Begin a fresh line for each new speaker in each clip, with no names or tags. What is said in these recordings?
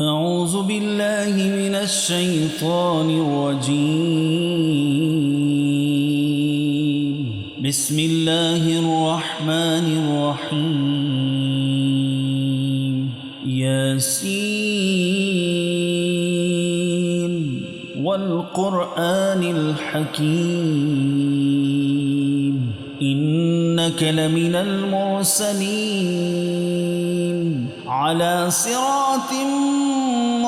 أعوذ بالله من الشيطان الرجيم. بسم الله الرحمن الرحيم. ياسين والقرآن الحكيم إنك لمن المرسلين على صراط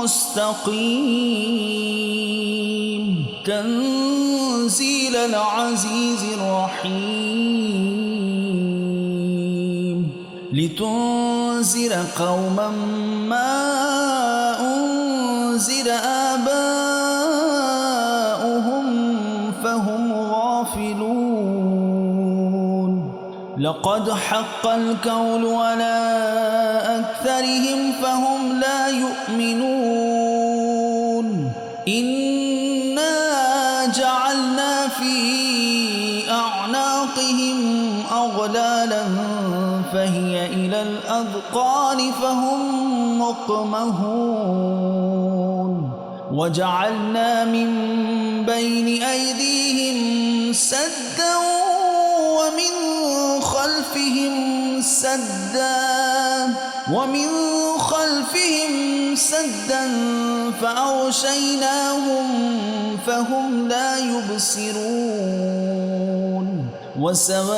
مستقيم تنزيل العزيز الرحيم لتنذر قوما ما أنذر آباؤهم فهم غافلون لقد حق القول على أكثرهم فهم لا يؤمنون إنا جعلنا في أعناقهم أغلالا فهي إلى الأذقان فهم مقمحون وجعلنا من بين أيديهم سدا ومن خلفهم سدا فأغشيناهم فهم لا يبصرون وسواء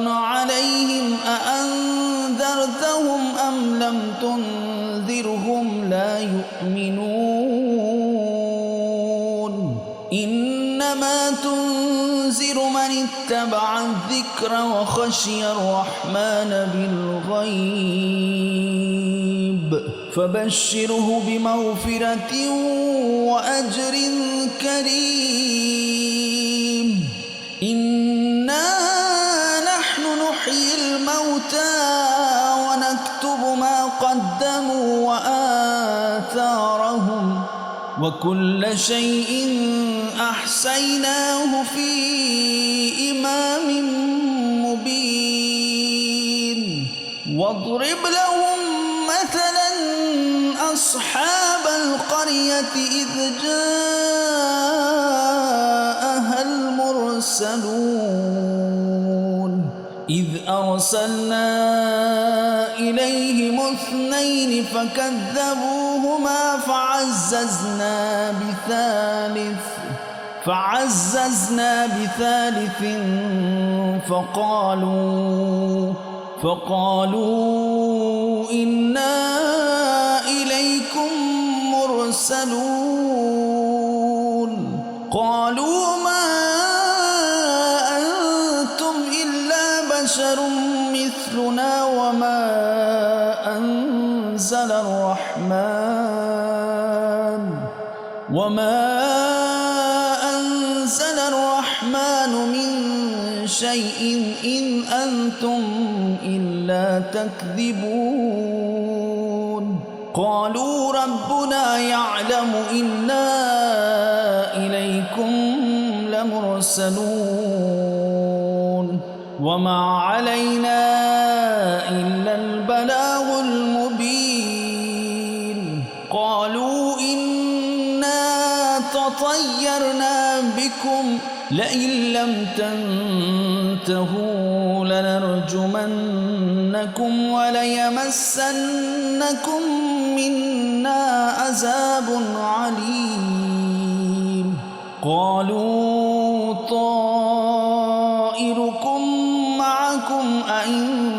عليهم أأنذرتهم أم لم تنذرهم لا يؤمنون إنما تنذر من اتبع الذكر وخشي الرحمن بالغيب فبشره بمغفرة وأجر كريم إنا نحن نحيي الموتى ونكتب ما قدموا وآثارهم وكل شيء أحصيناه في إمام مبين واضرب لهم مثلا أصحاب القرية إذ جاءها المرسلون إذ أرسلنا إليهم اثنين فكذبوهما فعززنا بثالث فقالوا إنا إليكم مرسلون قالوا ما أنتم إلا بشر مثلنا وما أنزل الرحمن من شيء إن أنتم إلا تكذبون قالوا ربنا يعلم إنا إليكم لمرسلون وما علينا إلا البلاغ المبين قالوا إنا تطيرنا بكم لئن لم تنتهوا لنرجمنكم وليمسنكم منا عذاب عليم قالوا طائركم معكم أئن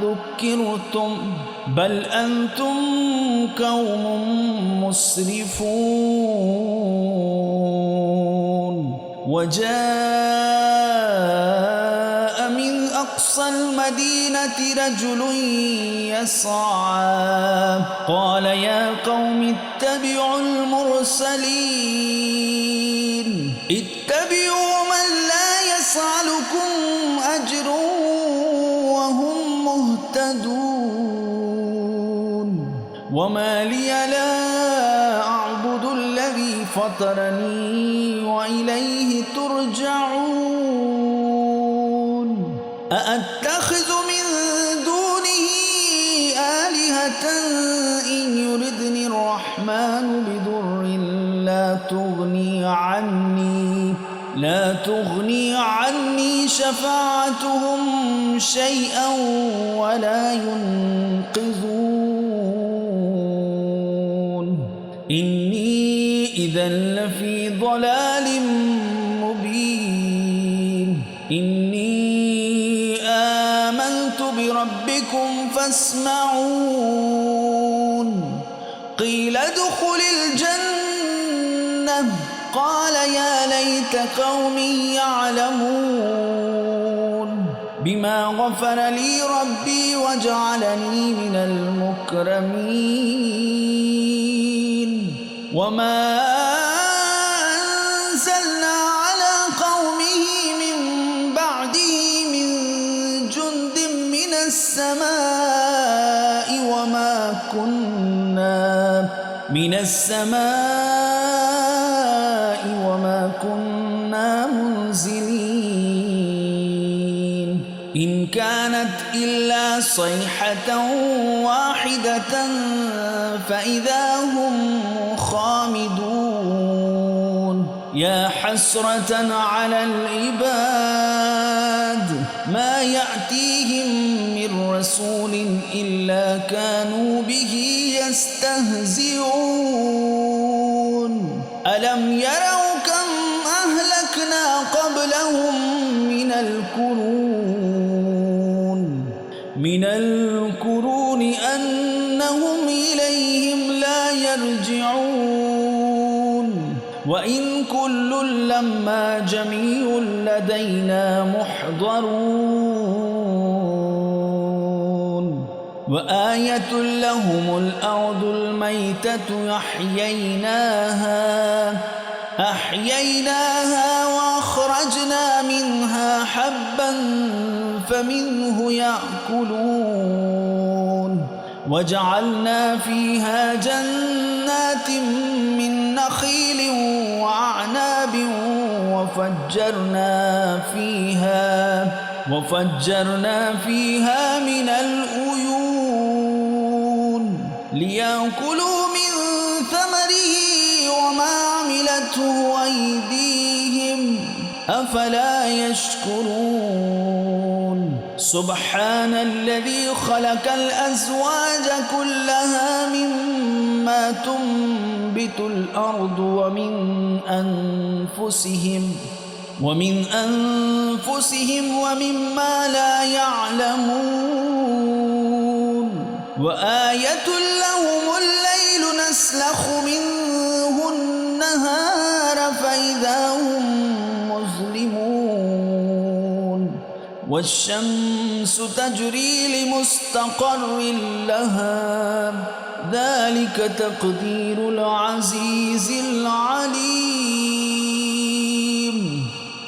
ذكرتم بل أنتم قوم مسرفون وجاء من أقصى المدينة رجل يسعى قال يا قوم اتبعوا المرسلين اتبعوا من لا يسألكم أجر وهم مهتدون وما لي لا أعبد الذي فطرني وإليه ترجعون أأتخذ من دونه آلهة إن لا تغني عني شفاعتهم شيئا ولا ينقذون إني إذا لفي ضلال مبين إني آمنت بربكم فاسمعون قيل ادخل الجنة قال يا ليت قومي يعلمون بما غفر لي ربي وجعلني من المكرمين وما أنزلنا على قومه من بعده من جند من السماء وما كنا منزلين إن كانت إلا صيحة واحدة فإذا هم خامدون يا حسرة على العباد ما يأتيهم من رسول إلا كانوا به يستهزئون ألم يروا كم أهلكنا قبلهم من القرون أنهم إليهم لا يرجعون وإن كل لما جميع لدينا محضرون وآية لهم الأرض الميتة أحييناها وأخرجنا منها حبا فمنه يأكلون وجعلنا فيها جنات من نخيل وأعناب وفجرنا فيها من العيون ليأكلوا من ثمره وما عملته أيديهم أفلا يشكرون سبحان الذي خلق الأزواج كلها مما تنبت الأرض ومن أنفسهم ومما لا يعلمون وآية لهم الليل نسلخ منه النهار فإذا هم مظلمون والشمس تجري لمستقر لها ذلك تقدير العزيز العليم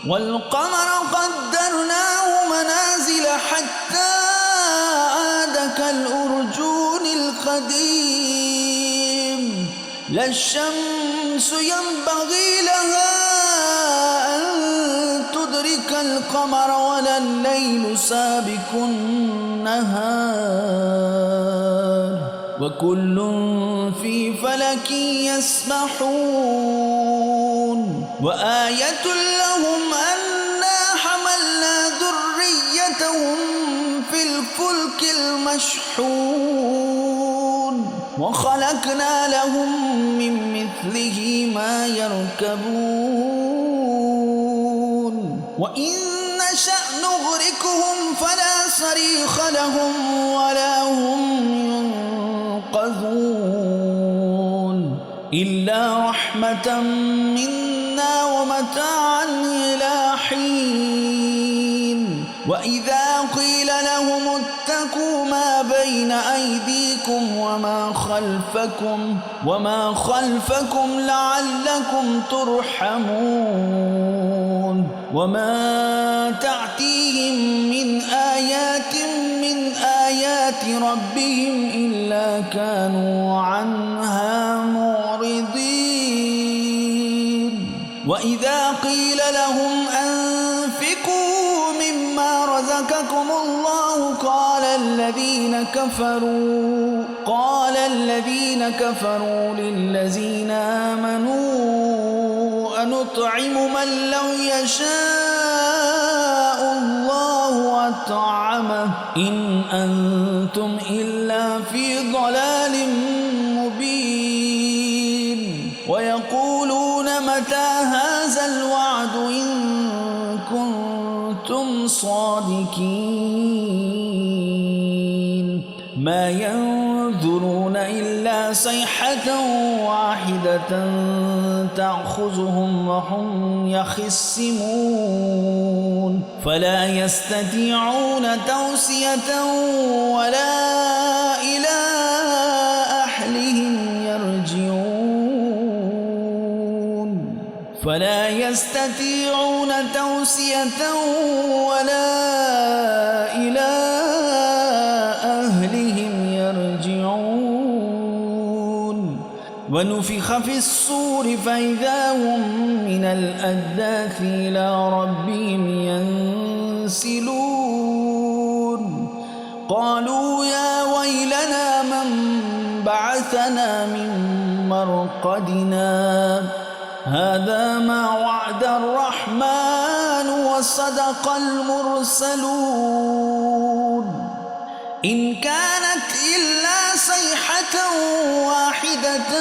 والقمر قدرناه منازل حتى عاد كالأرجون القديم لا الشمس ينبغي لها أن تدرك القمر ولا الليل سابق النهار وكل في فلك يسبحون وآية لهم أنا حملنا ذريتهم في الفلك المشحون وخلقنا لهم من مثله ما يركبون وإن نشأ نغرقهم فلا صريخ لهم ولا هم ينقذون إلا رحمة منا ومتاعا إلى حين وإذا قيل لهم اتقوا ما بين أيديكم وما خلفكم لعلكم ترحمون وما تأتيهم من آيات ربهم إلا كانوا عنها معرضين وإذا قيل لهم أنفقوا مما رزقكم الله قال الذين كفروا للذين آمنوا أنطعم من لو يشاء الله أطعمه إن أنتم إلا في ضلال مبين ويقولون متى هذا الوعد إن كنتم صادقين ما ينظرون إلا صيحة واحدة تأخذهم وهم يخصمون فلا يستطيعون توصية ولا إلى أهلهم يرجعون فلا يستطيعون توصية ولا إلى أهلهم يرجعون ونفخ في الصور فإذا هم من الأجداث إلى ربهم ينسلون قالوا يا ويلنا من بعثنا من مرقدنا هذا ما وعد الرحمن وصدق المرسلون إن كانت إلا صيحة واحدة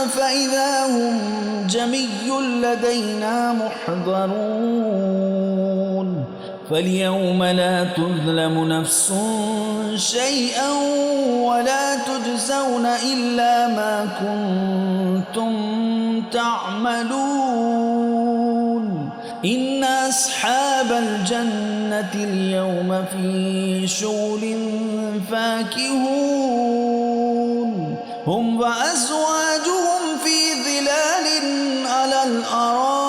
فإذا هم جميع لدينا محضرون فاليوم لا تظلم نفس شيئا ولا تجزون إلا ما كنتم تعملون إن أصحاب الجنة اليوم في شغل فاكهون هم وأزواجهم في ظلال على الأرائك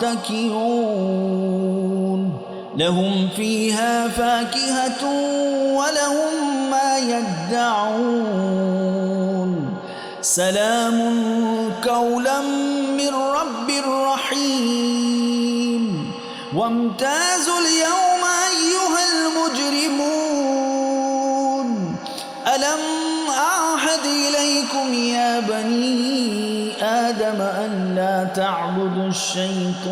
متكئون لهم فيها فاكهة ولهم ما يدعون سلام قولا من رب رحيم وامتازوا اليوم أيها المجرمون ألم أعهد إليكم يا بني آدم أن لا تعبدوا الشيطان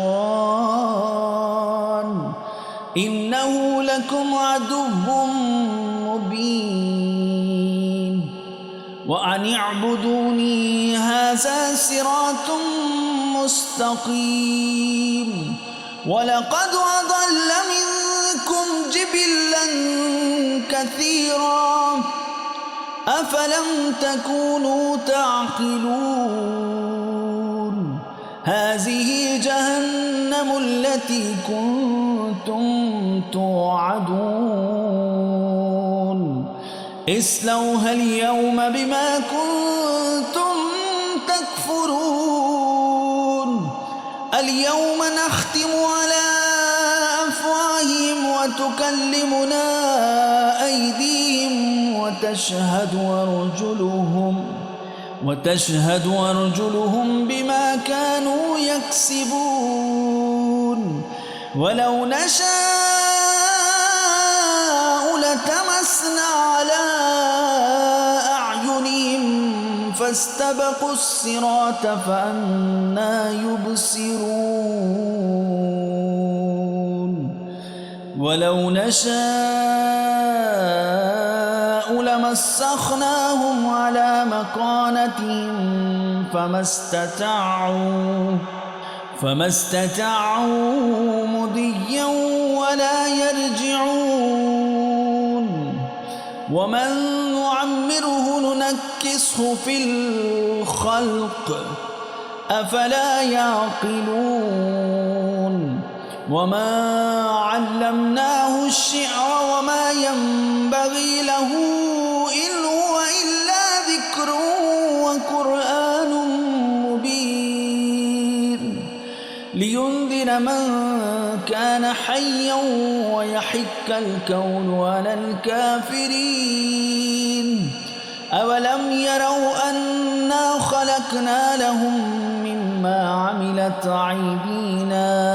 إنه لكم عدو مبين وأن اعبدوني هذا صراط مستقيم ولقد أضل منكم جبلا كثيرا أفلم تكونوا تعقلون هذه جهنم التي كنتم توعدون اصلوها اليوم بما كنتم تكفرون اليوم نختم على أفواههم وتكلمنا أيديهم وتشهد أرجلهم بما كانوا يكسبون ولو نشاء لتمسنا على أعينهم فاستبقوا الصراط فأنى يبصرون ولو نشاء لمسخناهم على مكانتهم فما استطاعوا مضيا ولا يرجعون ومن نعمره ننكسه في الخلق أفلا يعقلون وما علمناه الشعر وما ينبغي له إن هو إلا ذكر وقرآن مبين لينذر من كان حيا ويحق الكون على الكافرين أولم يروا أنا خلقنا لهم مما عملت أيدينا